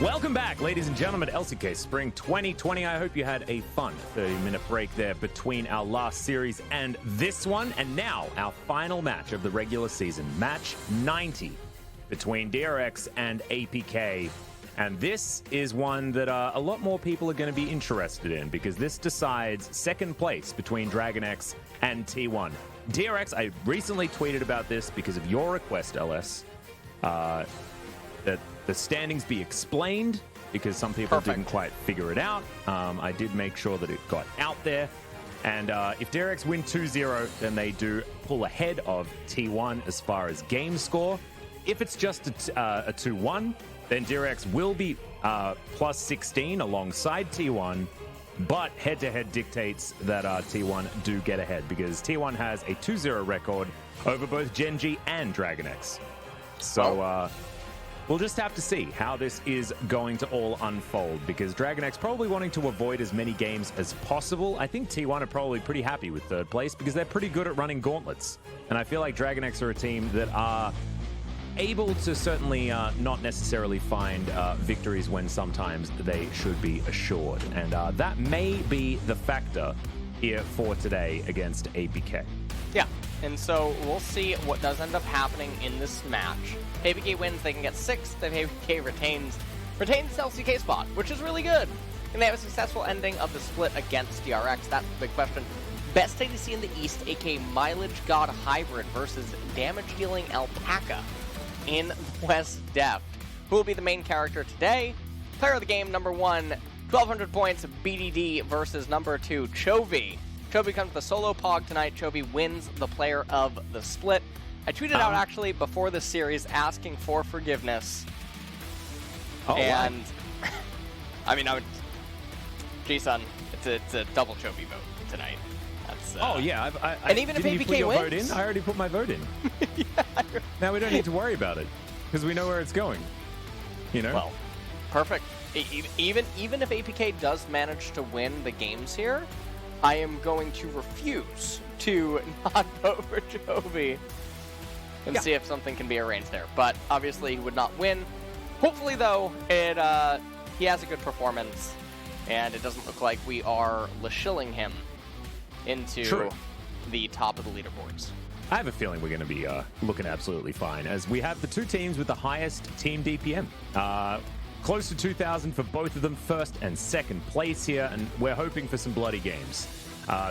Welcome back, ladies and gentlemen, to LCK Spring 2020. I hope you had a fun 30-minute break there between our last series and this one. And now, our final match of the regular season, match 90 between DRX and APK. And this is one that a lot more people are going to be interested in because this decides second place between DragonX and T1. DRX, I recently tweeted about this because of your request, LS, that the standings be explained because some people didn't quite figure it out. I did make sure that it got out there. And if DRX win 2-0, then they do pull ahead of T1 as far as game score. If it's just a 2-1, then DRX will be plus 16 alongside T1. But head-to-head dictates that T1 do get ahead because T1 has a 2-0 record over both Genji and DragonX. So we'll just have to see how this is going to all unfold because DragonX probably wanting to avoid as many games as possible. I think T1 are probably pretty happy with third place because they're pretty good at running gauntlets. And I feel like DragonX are a team that are able to certainly not necessarily find victories when sometimes they should be assured. And that may be the factor here for today against APK. Yeah, and so we'll see what does end up happening in this match. If APK wins, they can get 6th. If APK retains the LCK spot, which is really good. And they have a successful ending of the split against DRX. That's the big question. Best ADC in the East, aka Mileage God Hybrid versus damage-dealing Alpaca in West Deft. Who will be the main character today? Player of the game, number 1, 1,200 points, BDD versus number 2, Chovy. Chovy comes with a solo pog tonight. Chovy wins the player of the split. I tweeted out actually before the series asking for forgiveness. And I mean, G-Sun, it's a double Chovy vote tonight. That's, yeah, and even if APK wins, vote in? I already put my vote in. Now we don't need to worry about it because we know where it's going. You know. Well, perfect. Even if APK does manage to win the games here, I am going to refuse to not vote for Chovy and see if something can be arranged there. But obviously he would not win. Hopefully though, he has a good performance and it doesn't look like we are shilling him into the top of the leaderboards. I have a feeling we're going to be looking absolutely fine as we have the two teams with the highest team DPM. Close to 2,000 for both of them, first and second place here, and we're hoping for some bloody games.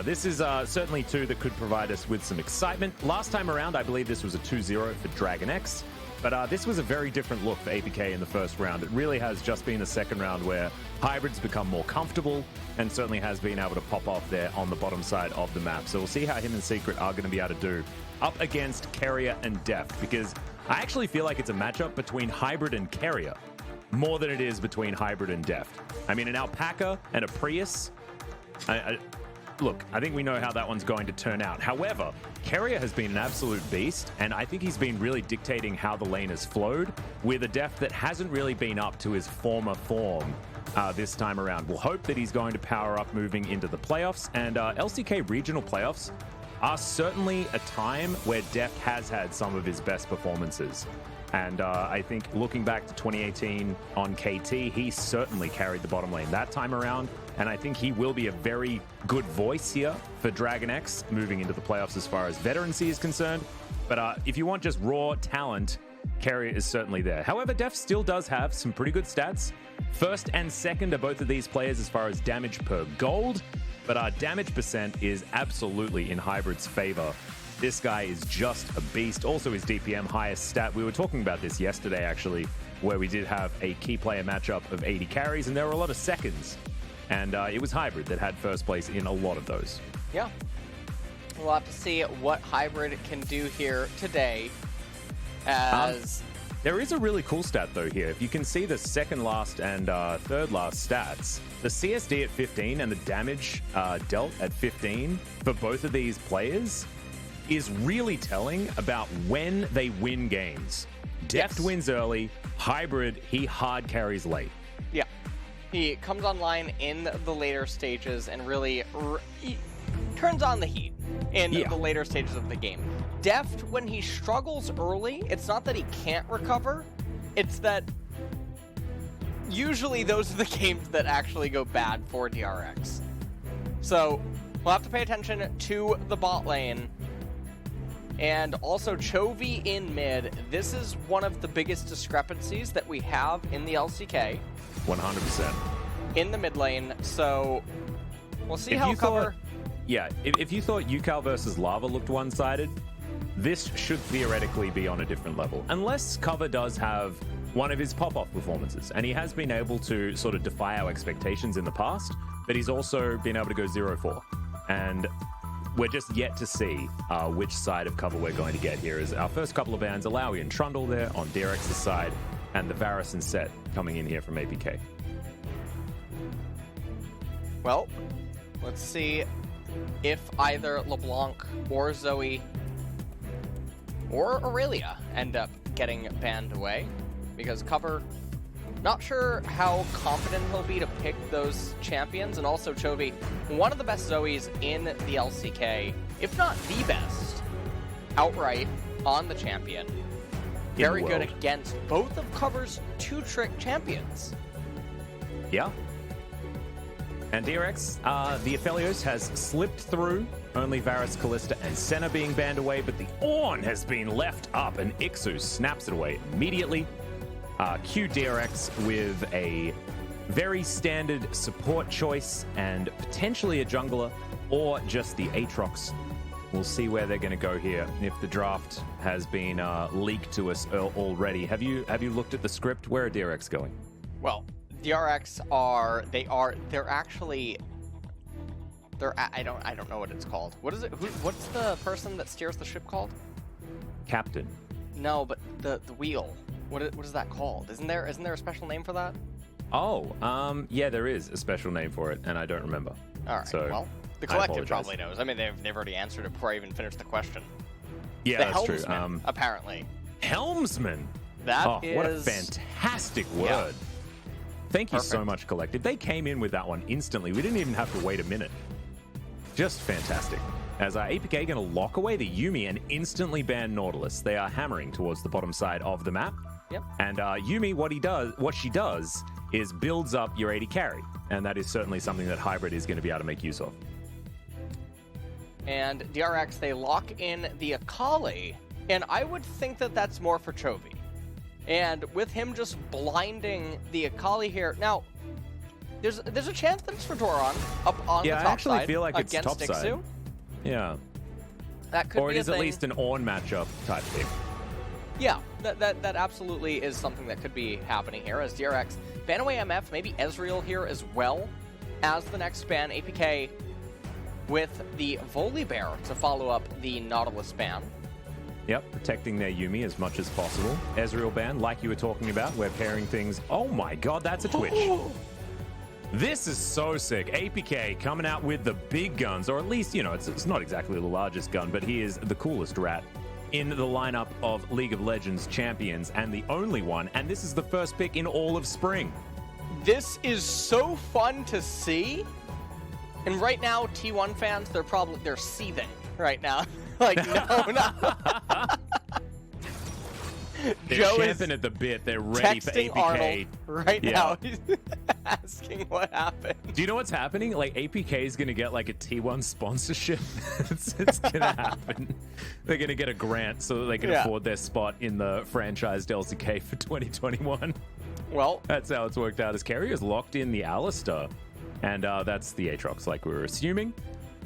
This is certainly two that could provide us with some excitement. Last time around, I believe this was a 2-0 for DragonX, but this was a very different look for APK in the first round. It really has just been the second round where Hybrid's become more comfortable and certainly has been able to pop off there on the bottom side of the map. So we'll see how him and Secret are going to be able to do up against Carrier and Deft, because I actually feel like it's a matchup between Hybrid and Carrier more than it is between Hybrid and Deft. I mean, an Alpaca and a Prius, look, I think we know how that one's going to turn out. However, Carrier has been an absolute beast, and I think he's been really dictating how the lane has flowed with a Deft that hasn't really been up to his former form this time around. We'll hope that he's going to power up moving into the playoffs, and LCK regional playoffs are certainly a time where Deft has had some of his best performances. And I think looking back to 2018 on KT, he certainly carried the bottom lane that time around. And I think he will be a very good voice here for DragonX moving into the playoffs as far as veterancy is concerned. But if you want just raw talent, Carrier is certainly there. However, Deft still does have some pretty good stats. First and second are both of these players as far as damage per gold. But our damage percent is absolutely in Hybrid's favor. This guy is just a beast. Also his DPM highest stat. We were talking about this yesterday, actually, where we did have a key player matchup of 80 carries, and there were a lot of seconds. And it was Hybrid that had first place in a lot of those. Yeah. We'll have to see what Hybrid can do here today. As there is a really cool stat, though, here. If you can see the second last and third last stats, the CSD at 15 and the damage dealt at 15 for both of these players is really telling about when they win games. Deft wins early, Hybrid, he hard carries late. Yeah. He comes online in the later stages and really turns on the heat in the later stages of the game. Deft, when he struggles early, it's not that he can't recover, it's that usually those are the games that actually go bad for DRX. So we'll have to pay attention to the bot lane. And also Chovy in mid. This is one of the biggest discrepancies that we have in the LCK. 100%. In the mid lane, so we'll see how cover... Yeah, if you thought UCal versus Lava looked one-sided, this should theoretically be on a different level. Unless Cover does have one of his pop-off performances, and he has been able to sort of defy our expectations in the past, but he's also been able to go 0-4. And we're just yet to see which side of Cover we're going to get here. As our first couple of bans, Alawi and Trundle there on DRX's side, and the Varus and Set coming in here from APK. Well, let's see if either LeBlanc or Zoe or Aurelia end up getting banned away, because Cover, not sure how confident he'll be to pick those champions. And also Chovy, one of the best Zoes in the LCK, if not the best, outright on the champion. Very good against both of Cover's 2-trick champions. Yeah. And DRX, the Aphelios has slipped through, only Varus, Kalista, and Senna being banned away, but the Ornn has been left up, and Ixu snaps it away immediately. Q DRX with a very standard support choice and potentially a jungler, or just the Aatrox. We'll see where they're going to go here. If the draft has been leaked to us already, have you looked at the script? Where are DRX going? Well, DRX I don't know what it's called. What is it? What's the person that steers the ship called? Captain. No, but the wheel. What is that called? Isn't there a special name for that? Oh, yeah, there is a special name for it, and I don't remember. All right. So well, the collective probably knows. I mean, they've already answered it before I even finished the question. Yeah, the that's true. Helmsman, apparently. Helmsman. That is what a fantastic word. Yeah. Thank you so much, Collective. They came in with that one instantly. We didn't even have to wait a minute. Just fantastic. As APK going to lock away the Yuumi and instantly ban Nautilus. They are hammering towards the bottom side of the map. Yep. And Yuumi, what she does is builds up your AD carry. And that is certainly something that Hybrid is going to be able to make use of. And DRX, they lock in the Akali. And I would think that that's more for Chovy. And with him just blinding the Akali here. Now, there's a chance that it's for Doran up on the top side. I actually feel like it's against top side. Ixu. Yeah. That could or be it is at least an Ornn matchup type thing. Yeah, that absolutely is something that could be happening here as DRX ban away MF, maybe Ezreal here as well as the next ban. APK with the Volibear to follow up the Nautilus ban. Yep, protecting their Yuumi as much as possible. Ezreal ban, like you were talking about, we're pairing things. Oh my god, that's a Twitch. This is so sick. APK coming out with the big guns, or at least, you know, it's not exactly the largest gun, but he is the coolest rat in the lineup of League of Legends champions, and the only one, and this is the first pick in all of spring. This is so fun to see. And right now, T1 fans, they're seething right now. Like, no. They're Joe champing at the bit. They're ready for APK. Arnold right now. He's asking what happened. Do you know what's happening? Like, APK is going to get like a T1 sponsorship. it's going to happen. They're going to get a grant so that they can afford their spot in the franchised LCK for 2021. Well, that's how it's worked out. As Carrier's locked in the Alistar, and that's the Aatrox, like we were assuming.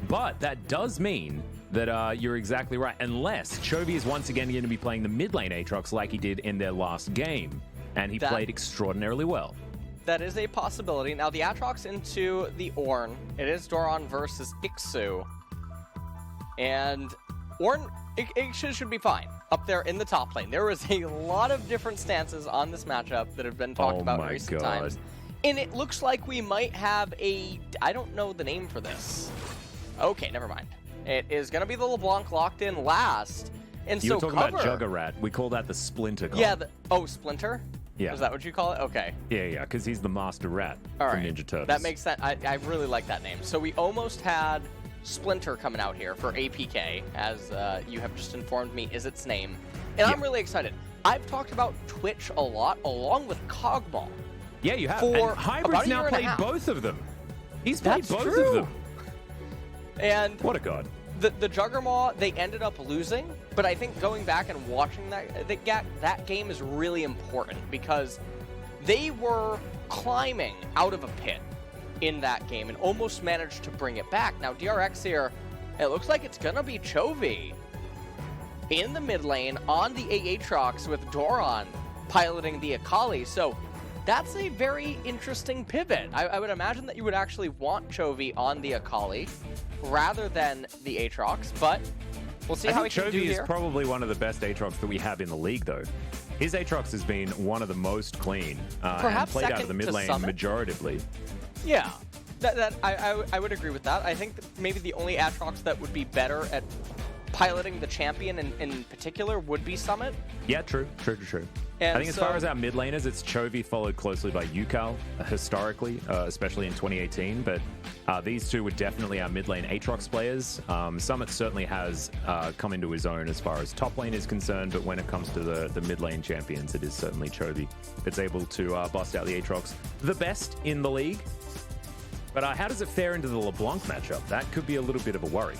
But that does mean that you're exactly right. Unless Chovy is once again going to be playing the mid lane Aatrox like he did in their last game. And he played extraordinarily well. That is a possibility. Now, the Aatrox into the Ornn. It is Doran versus Ixu. And Ixu should be fine up there in the top lane. There was a lot of different stances on this matchup that have been talked about in recent times. And it looks like we might have I don't know the name for this. Okay, never mind. It is going to be the LeBlanc locked in last. And you so were talking about Juggerrat. We call that the Splinter card. Yeah. Splinter? Yeah. Is that what you call it? Okay. Yeah, because he's the master rat from Ninja Turtles. That makes sense. I really like that name. So we almost had Splinter coming out here for APK, as you have just informed me is its name. And I'm really excited. I've talked about Twitch a lot, along with Cogmall. Yeah, you have. For And Hybrid's about a year now and a played half. both of them. He's played That's both true. of them. And What a god. the Juggernaut, they ended up losing, but I think going back and watching that game is really important because they were climbing out of a pit in that game and almost managed to bring it back. Now DRX here, it looks like it's gonna be Chovy in the mid lane on the Aatrox with Doran piloting the Akali. So that's a very interesting pivot. I would imagine that you would actually want Chovy on the Akali rather than the Aatrox, but we'll see how he can do Chovy is here. probably one of the best Aatrox that we have in the league, though. His Aatrox has been one of the most clean and Perhaps played out of second the mid to lane Summit? majoritively. Yeah, I would agree with that. I think that maybe the only Aatrox that would be better at piloting the champion in particular would be Summit. Yeah, true. And I think as far as our mid laners, it's Chovy followed closely by Yukal historically, especially in 2018. But these two were definitely our mid lane Aatrox players. Summit certainly has come into his own as far as top lane is concerned, but when it comes to the mid lane champions, it is certainly Chovy that's able to bust out the Aatrox the best in the league. But how does it fare into the LeBlanc matchup? That could be a little bit of a worry.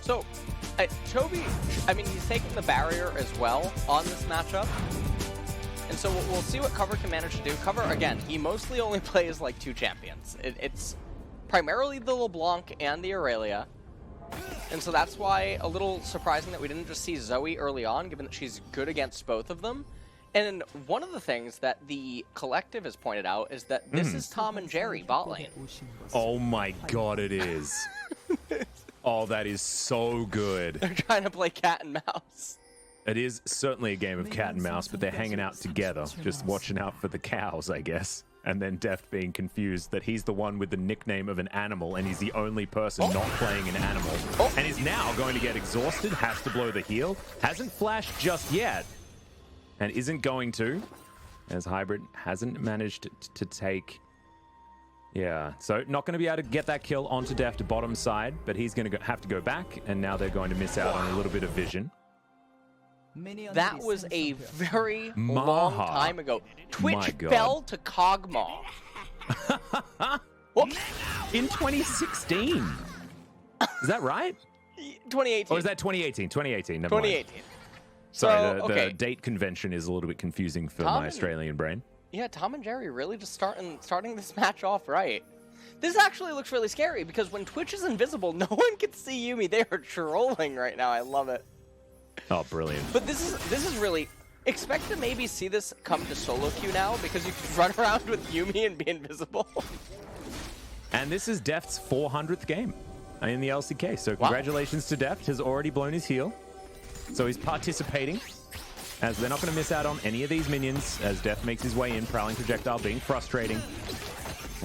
So, Chovy, I mean, he's taking the barrier as well on this matchup. And so we'll see what Cover can manage to do. Cover, again, he mostly only plays like two champions. It's primarily the LeBlanc and the Aurelia. And so that's why a little surprising that we didn't just see Zoe early on, given that she's good against both of them. And one of the things that the collective has pointed out is that this is Tom and Jerry bot lane. Oh my god, it is. Oh, that is so good. They're trying to play cat and mouse. It is certainly a game of cat and mouse, but they're hanging out together, just watching out for the cows, I guess. And then Deft being confused that he's the one with the nickname of an animal, and he's the only person not playing an animal. And is now going to get exhausted, has to blow the heal, hasn't flashed just yet, and isn't going to, as Hybrid hasn't managed to take... Yeah, so not going to be able to get that kill onto Deft bottom side, but he's going to have to go back, and now they're going to miss out on a little bit of vision. That was a very long time ago. Twitch God. fell to Kog'Maw. Whoops. In 2016. Is that right? 2018. Or is that 2018? 2018, never mind. 2018. Sorry, So, the date convention is a little bit confusing for my Australian brain. Yeah, Tom and Jerry really just starting this match off right. This actually looks really scary because when Twitch is invisible, no one can see Yuumi. They are trolling right now. I love it. Oh, brilliant. But this is really... Expect to maybe see this come to solo queue now because you can run around with Yuumi and be invisible. And this is Deft's 400th game in the LCK. So congratulations to Deft. Has already blown his heal. So he's participating, as they're not going to miss out on any of these minions as Deft makes his way in. Prowling projectile being frustrating.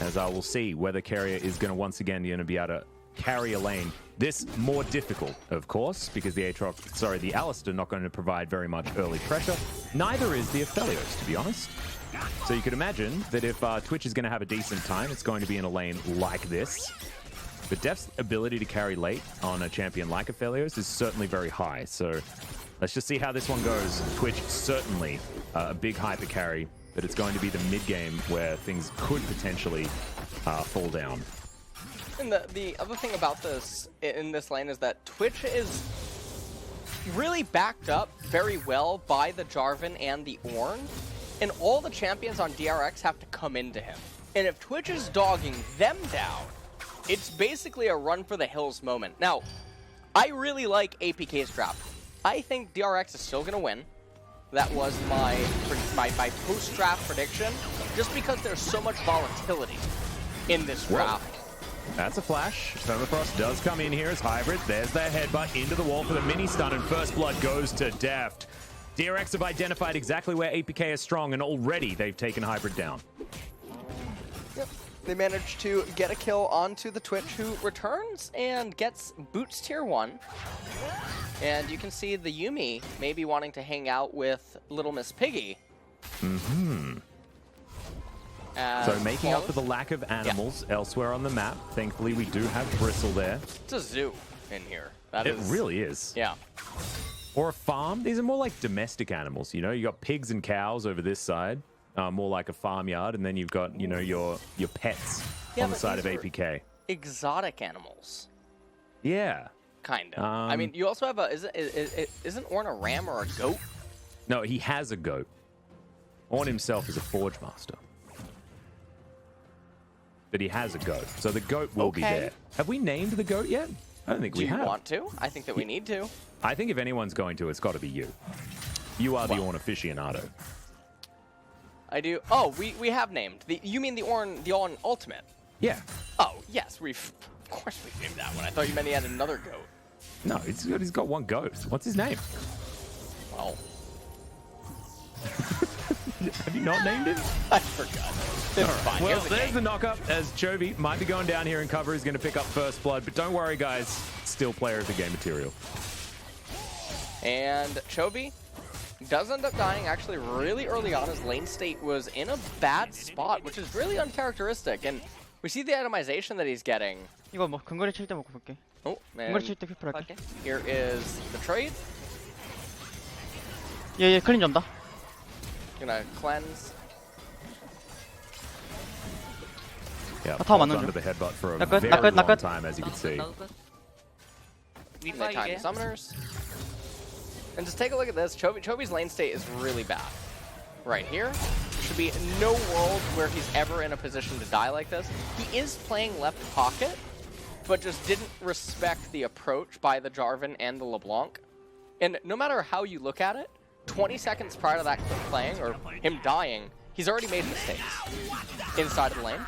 As I will see whether Carrier is going to once again be able to carry a lane. This more difficult, of course, because the Alistar not going to provide very much early pressure. Neither is the Aphelios, to be honest. So you could imagine that if Twitch is going to have a decent time, it's going to be in a lane like this. But Deft's ability to carry late on a champion like Aphelios is certainly very high. So let's just see how this one goes. Twitch certainly a big hyper carry, but it's going to be the mid game where things could potentially fall down. And the other thing about this in this lane is that Twitch is really backed up very well by the Jarvan and the Ornn, and all the champions on DRX have to come into him. And if Twitch is dogging them down, it's basically a run for the hills moment. Now, I really like APK's draft. I think DRX is still going to win. That was my post-draft prediction, just because there's so much volatility in this draft. That's a flash. Permafrost does come in here as Hybrid. There's their headbutt into the wall for the mini stun, and first blood goes to Deft. DRX have identified exactly where APK is strong, and already they've taken Hybrid down. Yep. They managed to get a kill onto the Twitch, who returns and gets boots tier 1. And you can see the Yuumi maybe wanting to hang out with Little Miss Piggy. Mm-hmm. So making up for the lack of animals elsewhere on the map. Thankfully, we do have Bristle there. It's a zoo in here. It really is. Yeah. Or a farm. These are more like domestic animals, you know? You got pigs and cows over this side. more like a farmyard, and then you've got, you know, your pets on the side of APK. Exotic animals. Yeah. Kind of. I mean, you also have a... Isn't Ornn a ram or a goat? No, he has a goat. Ornn himself is a Forge Master. But he has a goat, so the goat will be there. Have we named the goat yet? I don't think we have. Do you want to? I think that we need to. I think if anyone's going to, it's got to be you. You are the Ornn aficionado. I do. Oh, we have named. You mean the Ornn Ultimate? Yeah. Oh, yes. Of course we've named that one. I thought you meant he had another goat. No, he's got one goat. What's his name? Well... Have you not named him? I forgot. It's fine. Well, there's the knock-up as Chovy might be going down here in cover. He's going to pick up first blood, but don't worry, guys. Still player of the game material. And Chovy does end up dying actually really early on. His lane state was in a bad spot, which is really uncharacteristic. And we see the itemization that he's getting. 이거 뭐 근거리 칠 때 먹고 볼게. Oh, man. 근거리 칠 때 피플 할게. Here is the trade. 얘 클린 전다. Gonna cleanse. Yeah, 다 맞는 under 중. the headbutt for a 나끝, very 나끝, long 나끝. time, as you can see. And they time summoners. And just take a look at this. Chovy's lane state is really bad. Right here. There should be no world where he's ever in a position to die like this. He is playing left pocket, but just didn't respect the approach by the Jarvan and the LeBlanc. And no matter how you look at it, 20 seconds prior to that clip playing, or him dying, he's already made mistakes inside of the lane.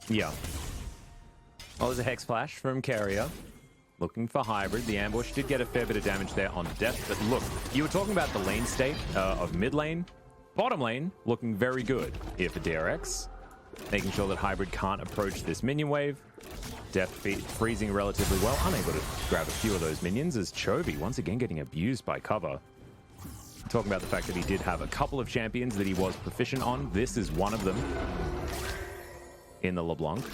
Yeah. Well, there's a Hex Flash from Carrier. Looking for Hybrid. The ambush did get a fair bit of damage there on death. But look, you were talking about the lane state of mid lane. Bottom lane looking very good here for DRX. Making sure that Hybrid can't approach this minion wave. Death freezing relatively well. Unable to grab a few of those minions as Chovy once again getting abused by cover. Talking about the fact that he did have a couple of champions that he was proficient on. This is one of them in the LeBlanc.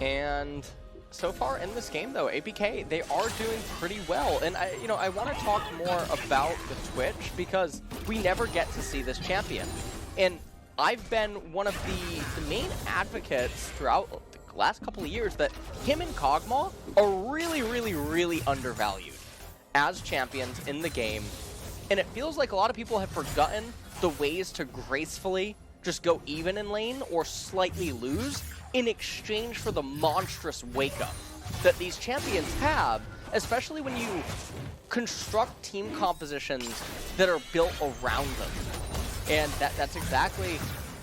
And so far in this game, though, APK, they are doing pretty well. And I want to talk more about the Twitch because we never get to see this champion. And I've been one of the main advocates throughout the last couple of years that him and Kog'Maw are really, really, really undervalued as champions in the game. And it feels like a lot of people have forgotten the ways to gracefully just go even in lane or slightly lose in exchange for the monstrous wake-up that these champions have, especially when you construct team compositions that are built around them. And that's exactly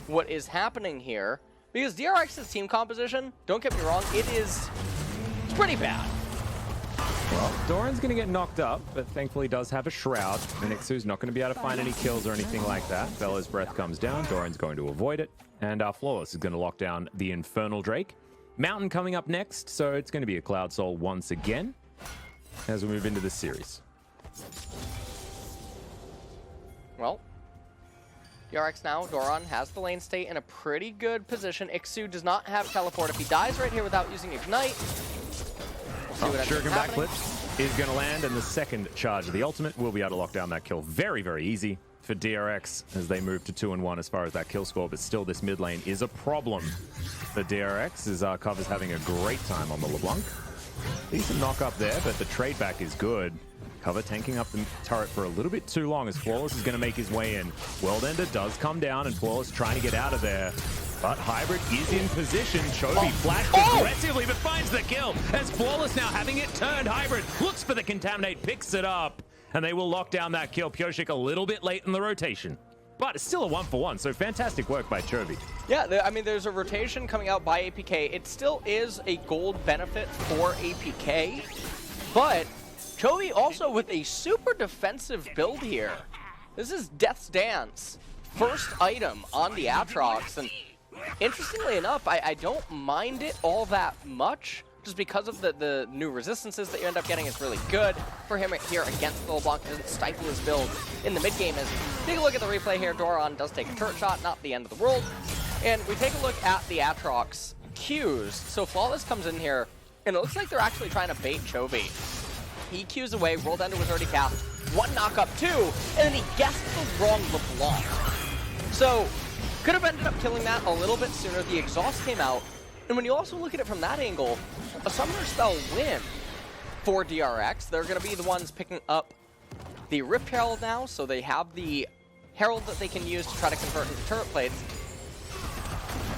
what is happening here. Because DRX's team composition, don't get me wrong, it's pretty bad. Well, Doran's going to get knocked up, but thankfully does have a Shroud. Nixu's not going to be able to find any kills or anything like that. Bella's breath comes down. Doran's going to avoid it. And Flawless is going to lock down the Infernal Drake. Mountain coming up next, so it's going to be a Cloud Soul once again as we move into this series. Well, DRX now, Doran has the lane state in a pretty good position. Ixu does not have teleport. If he dies right here without using Ignite, Shuriken backflip is going to land, and the second charge of the ultimate will be able to lock down that kill. Very, very easy for DRX as they move to 2-1 as far as that kill score, but still this mid lane is a problem for DRX as Cover's having a great time on the LeBlanc. Decent knock up there, but the trade back is good. Cover tanking up the turret for a little bit too long as Flawless is going to make his way in. Worldender does come down, and Flawless trying to get out of there. But Hybrid is in position. Chovy flashed aggressively, but finds the kill. As Flawless now having it turned. Hybrid looks for the Contaminate, picks it up, and they will lock down that kill. Pioshik a little bit late in the rotation. But it's still a 1-for-1, so fantastic work by Chovy. Yeah, I mean, there's a rotation coming out by APK. It still is a gold benefit for APK, but Chovy also with a super defensive build here. This is Death's Dance. First item on the Aatrox, and interestingly enough, I don't mind it all that much, just because of the new resistances that you end up getting is really good for him here against the LeBlanc. Doesn't stifle his build in the mid game. As take a look at the replay here, Doran does take a turret shot, not the end of the world. And we take a look at the Aatrox Qs. So Flawless comes in here, and it looks like they're actually trying to bait Chovy. He Qs away, World Ender was already cast. one knock up too, and then he guessed the wrong LeBlanc. So, could have ended up killing that a little bit sooner. The exhaust came out, and when you also look at it from that angle, a Summoner Spell win for DRX. They're going to be the ones picking up the Rift Herald now, so they have the Herald that they can use to try to convert into turret plates.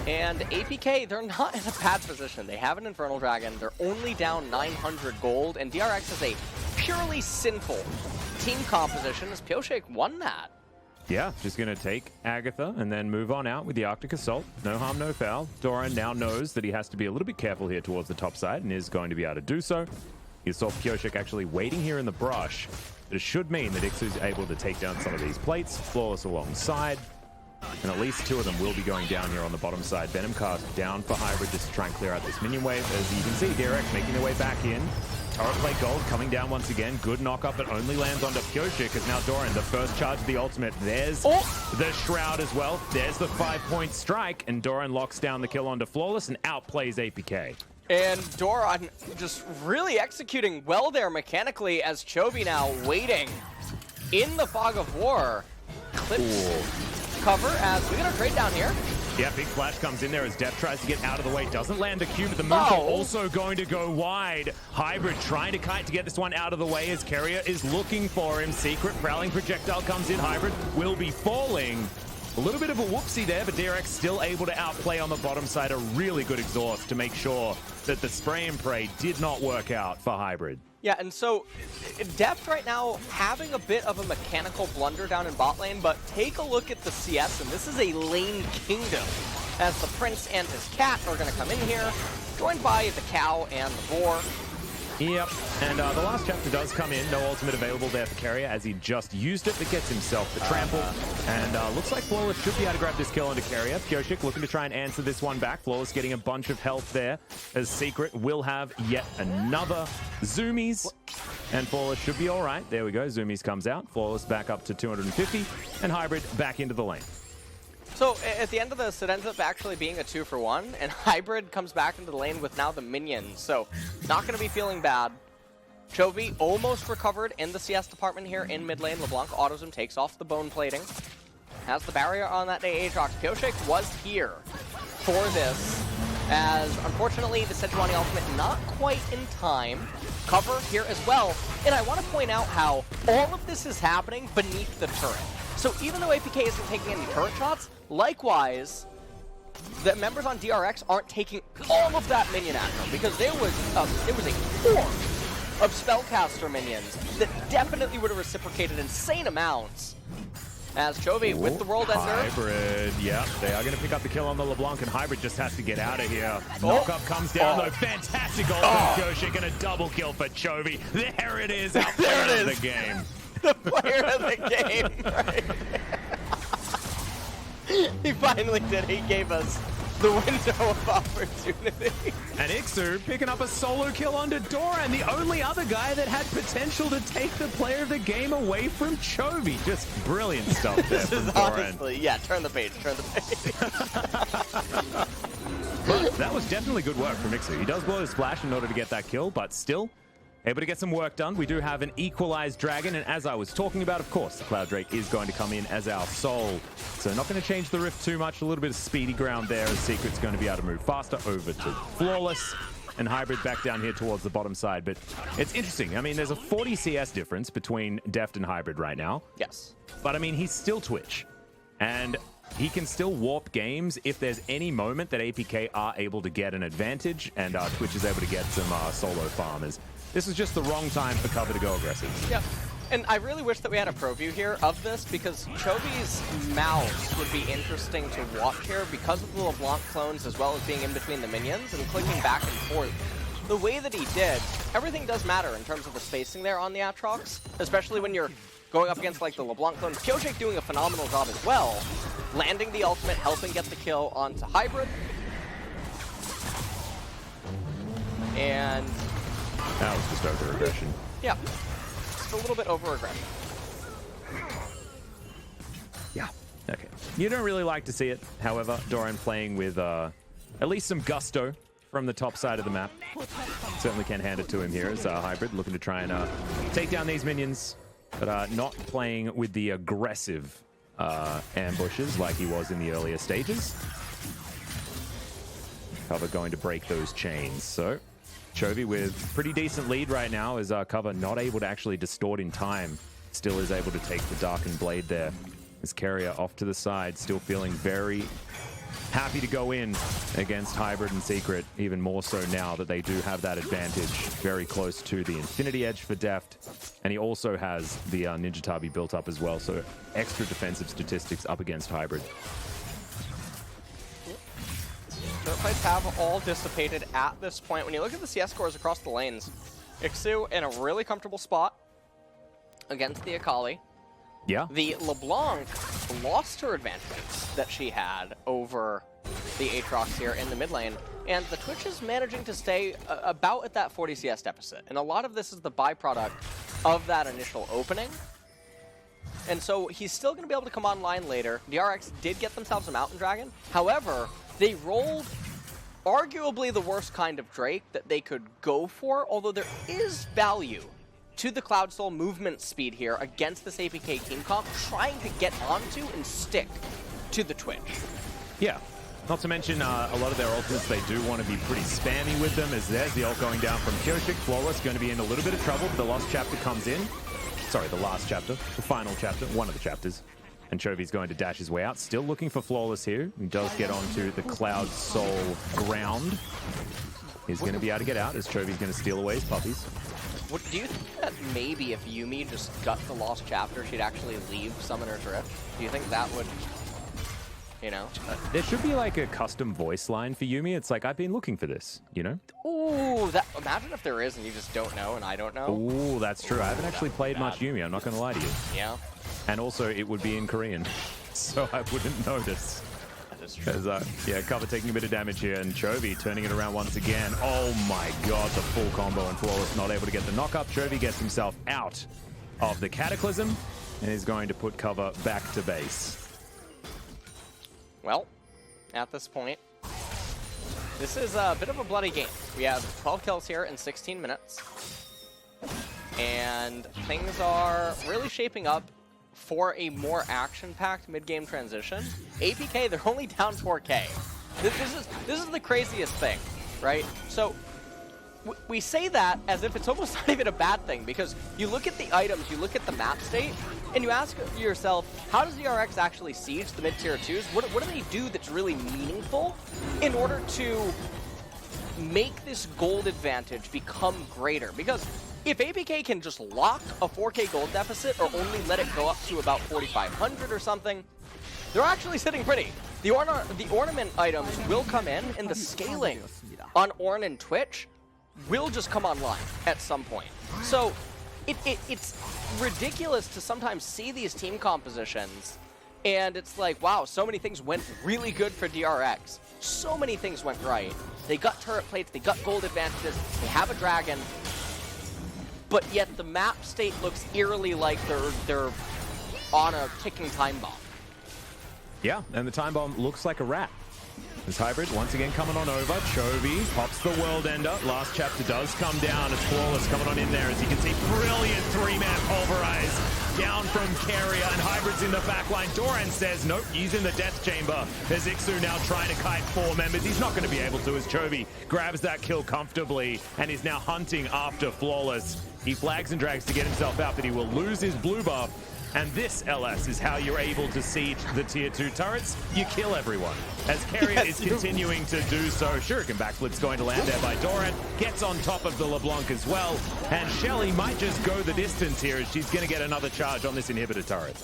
And APK, they're not in a bad position. They have an Infernal Dragon. They're only down 900 gold, and DRX is a purely sinful team composition as Pioshek won that. Yeah, just going to take Agatha and then move on out with the Arctic Assault. No harm, no foul. Doran now knows that he has to be a little bit careful here towards the top side and is going to be able to do so. You saw Pioshek actually waiting here in the brush. It should mean that Ixu's able to take down some of these plates. Flawless alongside. And at least two of them will be going down here on the bottom side. Venom cast down for Hybrid just to try and clear out this minion wave. As you can see, DRX making their way back in. Turret plate gold coming down once again. Good knock-up, but only lands onto Pioshek as now Doran, the first charge of the ultimate. There's the Shroud as well. There's the 5-point strike, and Doran locks down the kill onto Flawless and outplays APK. And Doran just really executing well there mechanically as Chovy now waiting in the fog of war. Clips cover as we got a trade down here. Yeah, big flash comes in there as Def tries to get out of the way. Doesn't land the Q, but the move also going to go wide. Hybrid trying to kite to get this one out of the way as Carrier is looking for him. Secret Prowling Projectile comes in. Hybrid will be falling. A little bit of a whoopsie there, but DRX still able to outplay on the bottom side. A really good exhaust to make sure that the spray and pray did not work out for Hybrid. Yeah, and so Deft right now having a bit of a mechanical blunder down in bot lane, but take a look at the CS, and this is a lane kingdom as the Prince and his cat are going to come in here, joined by the cow and the boar. Yep, and the last chapter does come in. No ultimate available there for Carrier as he just used it, but gets himself the trample. And looks like Flawless should be able to grab this kill onto Carrier. Pioshek looking to try and answer this one back. Flawless getting a bunch of health there as Secret will have yet another Zoomies. And Flawless should be all right. There we go. Zoomies comes out. Flawless back up to 250. And Hybrid back into the lane. So at the end of this, it ends up actually being a 2-for-1, and Hybrid comes back into the lane with now the minions. So not going to be feeling bad. Chovy almost recovered in the CS department here in mid lane. LeBlanc autos him, takes off the bone plating. Has the barrier on that day. Aatrox. Pioshek was here for this, as unfortunately the Sejuani ultimate not quite in time. Cover here as well. And I want to point out how all of this is happening beneath the turret. So even though APK isn't taking any turret shots, likewise, the members on DRX aren't taking all of that minion action because there was a horde of spellcaster minions that definitely would have reciprocated insane amounts. As Chovy with the World Ender. Hybrid, yeah, they are going to pick up the kill on the LeBlanc, and Hybrid just has to get out of here. Knock-up comes down, though. Fantastic ult from Pioshek, and a double kill for Chovy. There it is, out there of the game. The player of the game, right? He finally did. He gave us the window of opportunity. And Ixu picking up a solo kill onto Doran, the only other guy that had potential to take the player of the game away from Chovy. Just brilliant stuff there from Doran. Honestly, yeah, turn the page, turn the page. But that was definitely good work from Ixu. He does blow his splash in order to get that kill, but still able to get some work done. We do have an equalized dragon, and as I was talking about, of course, the Cloud Drake is going to come in as our soul. So not going to change the rift too much. A little bit of speedy ground there as Secret's going to be able to move faster over to Flawless, and Hybrid back down here towards the bottom side. But it's interesting. I mean, there's a 40 CS difference between Deft and Hybrid right now. Yes. But I mean, he's still Twitch, and he can still warp games if there's any moment that APK are able to get an advantage, and Twitch is able to get some solo farmers. This is just the wrong time for Cover to go aggressive. Yep. And I really wish that we had a pro view here of this, because Chovy's mouse would be interesting to watch here because of the LeBlanc clones as well as being in between the minions and clicking back and forth. The way that he did, everything does matter in terms of the spacing there on the Aatrox, especially when you're going up against like the LeBlanc clones. Pioshek doing a phenomenal job as well, landing the ultimate, helping get the kill onto Hybrid. And that was just over-aggression. Yeah, just a little bit over-aggression. Yeah, okay. You don't really like to see it. However, Doran playing with at least some gusto from the top side of the map. Certainly can hand it to him here as Hybrid looking to try and take down these minions. but not playing with the aggressive ambushes like he was in the earlier stages. Cover going to break those chains. So Chovy with pretty decent lead right now as Cover not able to actually distort in time. Still is able to take the Darkened Blade there. As Carrier off to the side, still feeling very happy to go in against Hybrid and Secret, even more so now that they do have that advantage very close to the Infinity Edge for Deft. And he also has the Ninja Tabi built up as well, so extra defensive statistics up against Hybrid. Turret fights have all dissipated at this point. When you look at the CS scores across the lanes, Ixu in a really comfortable spot against the Akali. Yeah. The LeBlanc lost her advantage that she had over the Aatrox here in the mid lane, and the Twitch is managing to stay about at that 40 CS deficit. And a lot of this is the byproduct of that initial opening. And so he's still going to be able to come online later. DRX did get themselves a Mountain Dragon. However, they rolled arguably the worst kind of Drake that they could go for, although there is value to the Cloud Soul movement speed here against this APK team comp, trying to get onto and stick to the Twitch. Yeah. Not to mention a lot of their ultimates, they do want to be pretty spammy with them, as there's the ult going down from Kyoshik. Flawless going to be in a little bit of trouble, but the Lost Chapter comes in. Sorry, the last chapter, the final chapter, one of the chapters. And Chovy's going to dash his way out, still looking for Flawless here. He does get onto the Cloud Soul ground. He's going to be able to get out as Chovy's going to steal away his puppies. What, do you think that maybe if Yuumi just got the Lost Chapter, she'd actually leave Summoner's Rift? Do you think that would, you know? There should be like a custom voice line for Yuumi. It's like, I've been looking for this, you know? Ooh, that, imagine if there is and you just don't know and I don't know. Ooh, that's true. I haven't actually played much Yuumi, I'm not going to lie to you. Yeah. And also, it would be in Korean, so I wouldn't notice. As, yeah, Cover taking a bit of damage here, and Chovy turning it around once again. Oh my god, the full combo, and Flawless not able to get the knock-up. Chovy gets himself out of the Cataclysm, and is going to put Cover back to base. Well, at this point, this is a bit of a bloody game. We have 12 kills here in 16 minutes, and things are really shaping up for a more action-packed mid-game transition. APK, they're only down 4K. This is the craziest thing, right? So we say that as if it's almost not even a bad thing, because you look at the items, you look at the map state, and you ask yourself, how does DRX actually siege the mid-tier 2s? What do they do that's really meaningful in order to make this gold advantage become greater? Because if APK can just lock a 4K gold deficit or only let it go up to about 4,500 or something, they're actually sitting pretty. The ornament items will come in, and the scaling on Ornn and Twitch will just come online at some point. So it's ridiculous to sometimes see these team compositions, and it's like, wow, so many things went really good for DRX. So many things went right. They got turret plates, they got gold advantages, they have a dragon, but yet the map state looks eerily like they're on a ticking time bomb. Yeah, and the time bomb looks like a rat. This Hybrid once again coming on over. Chovy pops the World Ender. Last chapter does come down. It's Flawless coming on in there, as you can see. Brilliant three-man pulverize down from Carrier, and Hybrid's in the back line. Doran says, nope, he's in the death chamber. There's Ixu now trying to kite 4 members. He's not going to be able to, as Chovy grabs that kill comfortably and is now hunting after Flawless. He flags and drags to get himself out, but he will lose his blue buff. And this, LS, is how you're able to siege the tier 2 turrets. You kill everyone. As Carrier is continuing to do so. Shuriken backflip's going to land there by Doran. Gets on top of the LeBlanc as well. And Shelly might just go the distance here, as she's going to get another charge on this inhibitor turret.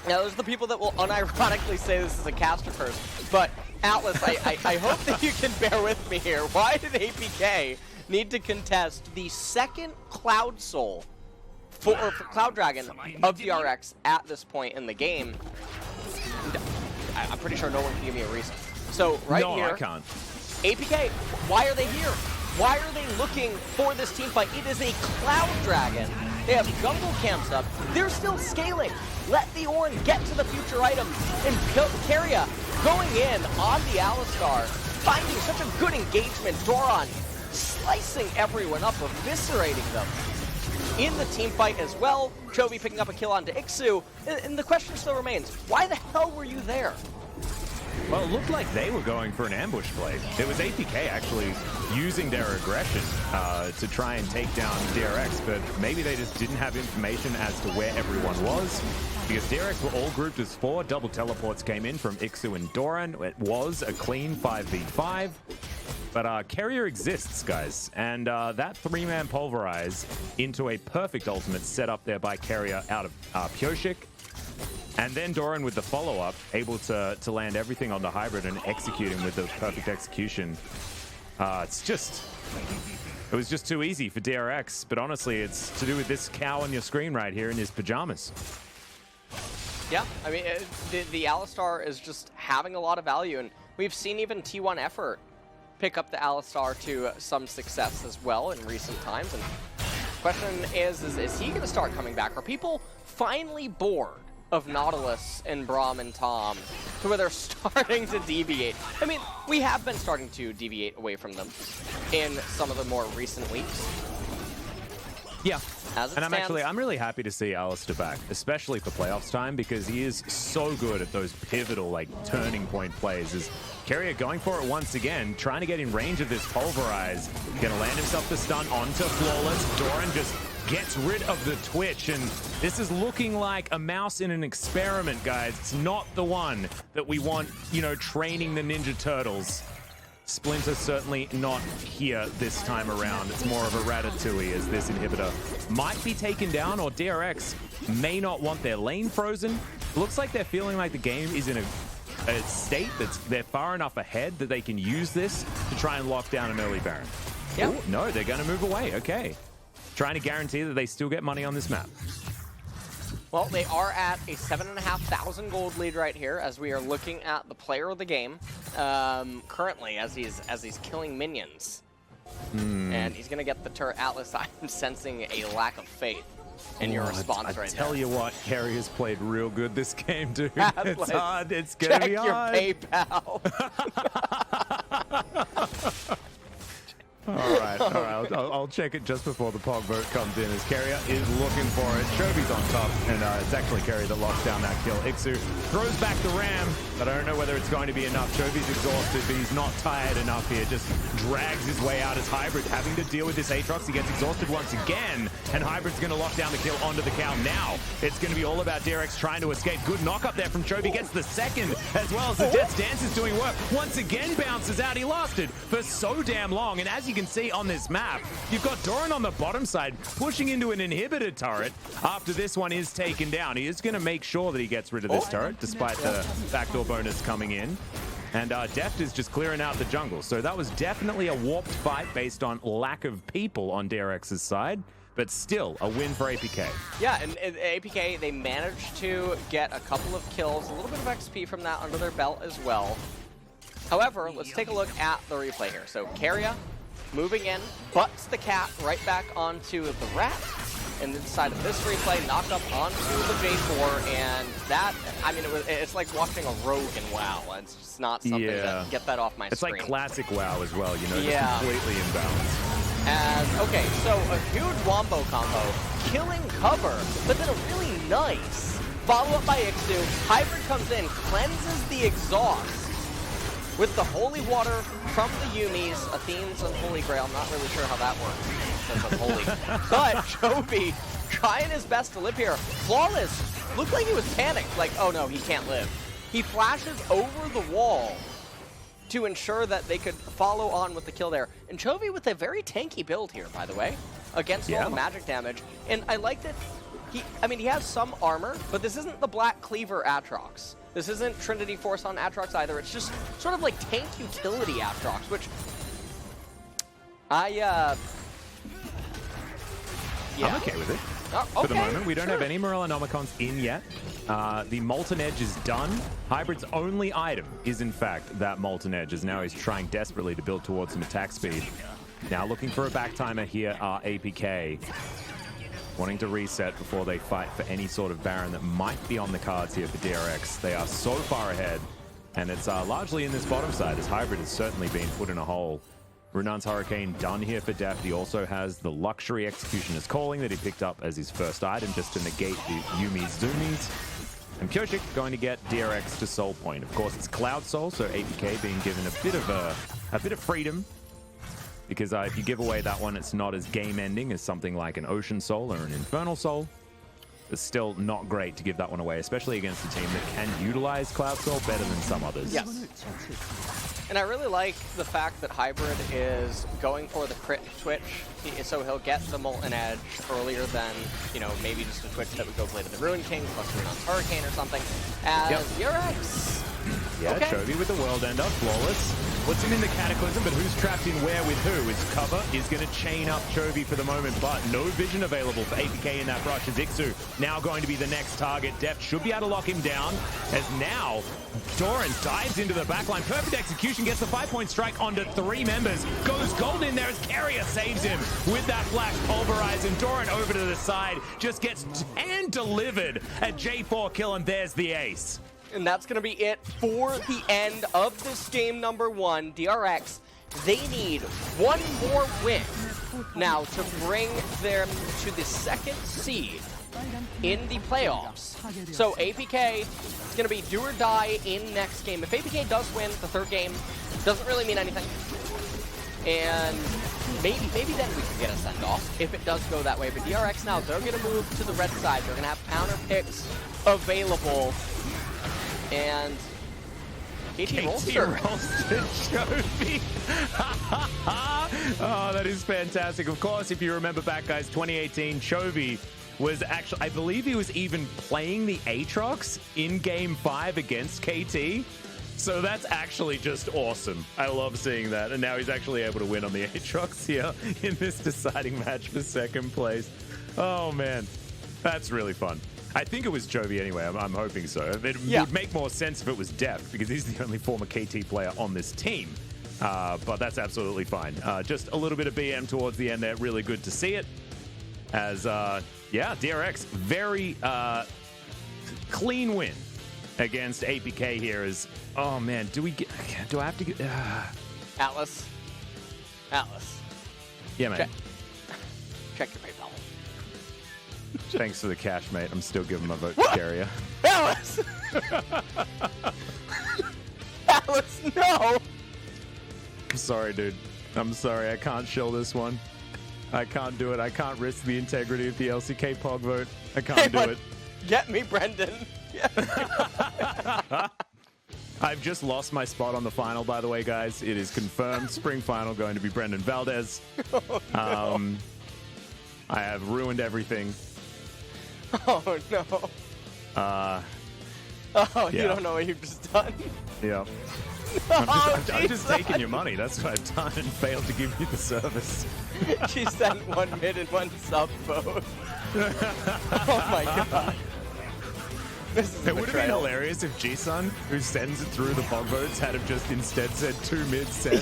Now, there's the people that will unironically say this is a caster curse. But, Atlas, I hope that you can bear with me here. Why did APK need to contest the second Cloud Soul for Cloud Dragon of DRX at this point in the game? I'm pretty sure no one can give me a reason. So right here, I can't. APK, why are they here? Why are they looking for this team fight? It is a Cloud Dragon. They have jungle camps up. They're still scaling. Let the Ornn get to the future items. And Carrier going in on the Alistar, finding such a good engagement. Doran slicing everyone up, eviscerating them. in the team fight as well. Chovy picking up a kill onto Ixu, and the question still remains, why the hell were you there? Well, it looked like they were going for an ambush play. It was APK actually using their aggression to try and take down DRX, but maybe they just didn't have information as to where everyone was, because DRX were all grouped as 4. Double teleports came in from Ixu and Doran. It was a clean 5v5, but Carrier exists, guys, and that 3-man pulverize into a perfect ultimate set up there by Carrier out of Pyoshik. And then Doran with the follow-up, able to land everything on the hybrid and executing with the perfect execution. It was just too easy for DRX, but honestly, it's to do with this cow on your screen right here in his pajamas. Yeah, I mean, the Alistar is just having a lot of value, and we've seen even T1 Effort pick up the Alistar to some success as well in recent times. And the question is he going to start coming back? Are people finally bored of Nautilus and Braum and Tom to where they're starting to deviate? I mean, we have been starting to deviate away from them in some of the more recent weeks. Yeah. As it and stands, I'm really happy to see Alistair back, especially for playoffs time, because he is so good at those pivotal, like, turning point plays. Is Carrier going for it once again, trying to get in range of this pulverize, gonna land himself the stun onto Flawless. Doran just gets rid of the twitch, and this is looking like a mouse in an experiment, guys. It's not the one that we want, you know, training the Ninja Turtles. Splinter certainly not here this time around. It's more of a Ratatouille as this inhibitor might be taken down, or DRX may not want their lane frozen. Looks like they're feeling like the game is in a state they're far enough ahead that they can use this to try and lock down an early Baron. Yeah. Ooh, no, they're going to move away. Okay. Trying to guarantee that they still get money on this map. Well, they are at a 7,500 gold lead right here as we are looking at the player of the game currently as he's killing minions. And he's going to get the turret Atlas. I'm sensing a lack of faith in your response right now. I tell you what, Carrier's played real good this game, dude. Atlas, it's hard. It's going to be hard. Check your PayPal. All right. I'll check it just before the Pog vote comes in, as Carrier is looking for it. Chovy's on top, and it's actually Carrier that locks down that kill. Ixu throws back the ram, but I don't know whether it's going to be enough. Chovy's exhausted, but he's not tired enough here. Just drags his way out as Hybrid having to deal with this Aatrox. He gets exhausted once again, and Hybrid's going to lock down the kill onto the cow. Now it's going to be all about DRX trying to escape. Good knock up there from Chovy. Gets the second, as well as the Jets Dance is doing work. Once again bounces out. He lasted for so damn long, and as you can see on this map, you've got Doran on the bottom side pushing into an inhibitor turret after this one is taken down. He is going to make sure that he gets rid of this turret despite the backdoor bonus coming in. And Deft is just clearing out the jungle. So that was definitely a warped fight based on lack of people on DRX's side, but still a win for APK. Yeah, and APK, they managed to get a couple of kills, a little bit of XP from that under their belt as well. However, let's take a look at the replay here. So Carrier moving in, butts the cat right back onto the rat, and inside of this replay, knocked up onto the J4, and that, I mean, it's like watching a rogue in WoW. It's just not something to get that off my screen. It's like classic WoW as well, you know, Yeah. just completely imbalanced. Okay, so a huge wombo combo, killing cover, but then a really nice follow-up by Ixu. Hybrid comes in, cleanses the exhaust with the holy water from the Yumis, Athene's Unholy Grail. I'm not really sure how that works. That's unholy. But Chovy trying his best to live here. Flawless looked like he was panicked, like, oh no, he can't live. He flashes over the wall to ensure that they could follow on with the kill there. And Chovy with a very tanky build here, by the way, against all the magic damage. And I like that he has some armor, but this isn't the Black Cleaver Aatrox. This isn't Trinity Force on Aatrox either. It's just sort of like tank utility Aatrox, which I'm okay with it. Okay, for the moment, we don't have any Morellonomicons in yet. The Molten Edge is done. Hybrid's only item is, in fact, that Molten Edge, as now he's trying desperately to build towards some attack speed. Now looking for a back timer here are APK. Wanting to reset before they fight for any sort of Baron that might be on the cards here for DRX. They are so far ahead, and it's largely in this bottom side, as Hybrid has certainly been put in a hole Runan's Hurricane done here for Deft. He also has the Luxury Executioner's Calling that he picked up as his first item just to negate the Yumi's Zoomies. And Kyoshik going to get DRX to Soul Point. Of course, it's Cloud Soul, so APK being given a bit of freedom. Because if you give away that one, it's not as game-ending as something like an Ocean Soul or an Infernal Soul. It's still not great to give that one away, especially against a team that can utilize Cloud Soul better than some others. Yes. And I really like the fact that Hybrid is going for the crit Twitch, so he'll get the Molten Edge earlier than, you know, maybe just a Twitch that would go Blade of the Ruin King plus Runan's Hurricane or something. As DRX. Yeah, Okay. Chovy with the World Ender, flawless. Puts him in the Cataclysm, but who's trapped in where with who? His cover is going to chain up Chovy for the moment, but no vision available for APK in that brush. As Ixu now going to be the next target. Deft should be able to lock him down, as now Doran dives into the backline. Perfect execution, gets the 5-point strike onto 3 members. Goes gold in there as Carrier saves him with that flash pulverize, and Doran over to the side just gets hand-delivered at J4 kill, and there's the ace. And that's going to be it for the end of this game number 1. DRX, they need one more win now to bring them to the 2nd seed in the playoffs. So APK is going to be do or die in next game. If APK does win the 3rd game, doesn't really mean anything. And maybe then we can get a send-off if it does go that way. But DRX now, they're going to move to the red side. They're going to have counter picks available. And KT rolls to Chovy. Oh, that is fantastic. Of course, if you remember back, guys, 2018, Chovy was actually, I believe he was even playing the Aatrox in Game 5 against KT. So that's actually just awesome. I love seeing that. And now he's actually able to win on the Aatrox here in this deciding match for 2nd place. Oh, man. That's really fun. I think it was Chovy anyway. I'm hoping so. It would make more sense if it was Deft, because he's the only former KT player on this team. But that's absolutely fine. Just a little bit of BM towards the end there. Really good to see it. As, yeah, DRX, very clean win against APK here. Is, oh man, do I have to get... Atlas. Yeah, man. Check your PayPal. Thanks for the cash, mate. I'm still giving my vote to Carrier. Atlas! Atlas, no! I'm sorry, dude. I'm sorry. I can't shill this one. I can't do it. I can't risk the integrity of the LCK Pog vote. I can't do it. Get me, Brendan. I've just lost my spot on the final, by the way, guys. It is confirmed. Spring final going to be Brendan Valdez. Oh, no. I have ruined everything. Oh, no. Yeah. You don't know what you've just done. Yeah. I'm just taking your money. That's what I've done, and failed to give you the service. She sent 1 mid and 1 sub vote. Oh my god. This is It would have been hilarious if G-Sun, who sends it through the Pog votes, had have just instead said 2 mids sent.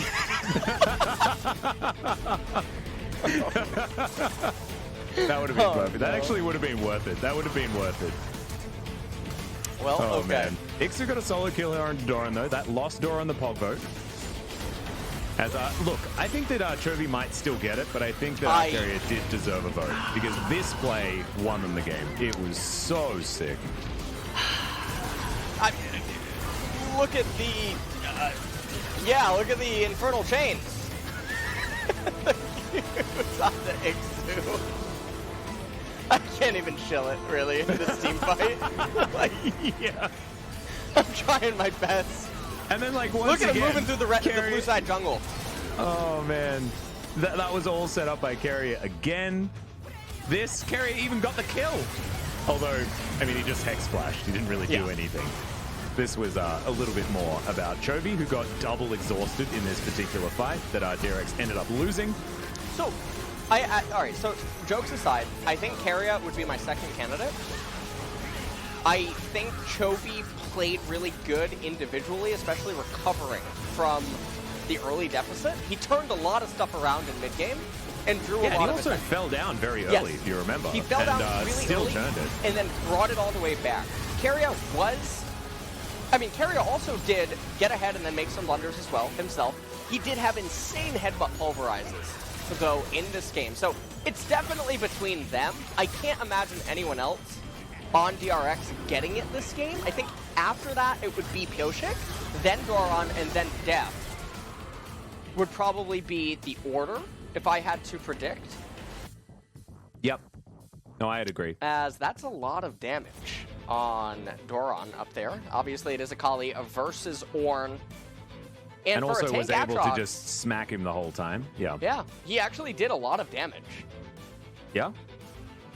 That would have been perfect. That actually would have been worth it. That would have been worth it. Well, Oh, okay. man. Ixu got a solo kill here on Doran, though. That lost Doran on the Pog vote. As look, I think that Chovy might still get it, but I think that Carrier did deserve a vote, because this play won them the game. It was so sick. Look at the... yeah, look at the Infernal Chains. It's on the Ixu. I can't even chill it, really, in this team fight. Like, Yeah. I'm trying my best. And then, like, once Look at again, him moving through the Carrier... blue side jungle. Oh, man. That was all set up by Carrier again. This, Carrier even got the kill. Although, I mean, he just Hex Flashed. He didn't really do anything. This was a little bit more about Chovy, who got double exhausted in this particular fight that DRX ended up losing. So, alright, so jokes aside, I think Carrier would be my 2nd candidate. I think Chovy played really good individually, especially recovering from the early deficit. He turned a lot of stuff around in mid-game and drew a lot of he also attention. fell down very early, if you remember. He fell down really still early turned it. and then brought it all the way back. Carrier was... I mean, Carrier also did get ahead and then make some blunders as well himself. He did have insane headbutt pulverizes, though, in this game. So it's definitely between them. I can't imagine anyone else on DRX getting it this game. I think after that, it would be Pioshik, then Doran, and then Def would probably be the order if I had to predict. Yep. No, I'd agree. As that's a lot of damage on Doran up there. Obviously, it is Akali versus Ornn. And for also a tank was able to Aatrox, just smack him the whole time. Yeah. Yeah, he actually did a lot of damage. Yeah.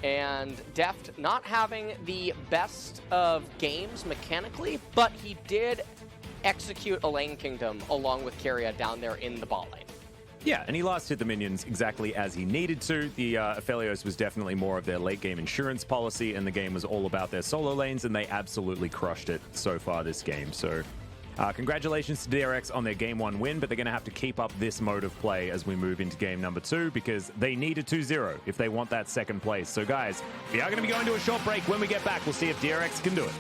And Deft not having the best of games mechanically, but he did execute a lane kingdom along with Keria down there in the bot lane. Yeah, and he last hit the minions exactly as he needed to. The Aphelios was definitely more of their late game insurance policy, and the game was all about their solo lanes, and they absolutely crushed it so far this game. So congratulations to DRX on their game 1 win, but they're going to have to keep up this mode of play as we move into game number 2, because they need a 2-0 if they want that second place. So guys, we are going to be going to a short break. When we get back, we'll see if DRX can do it.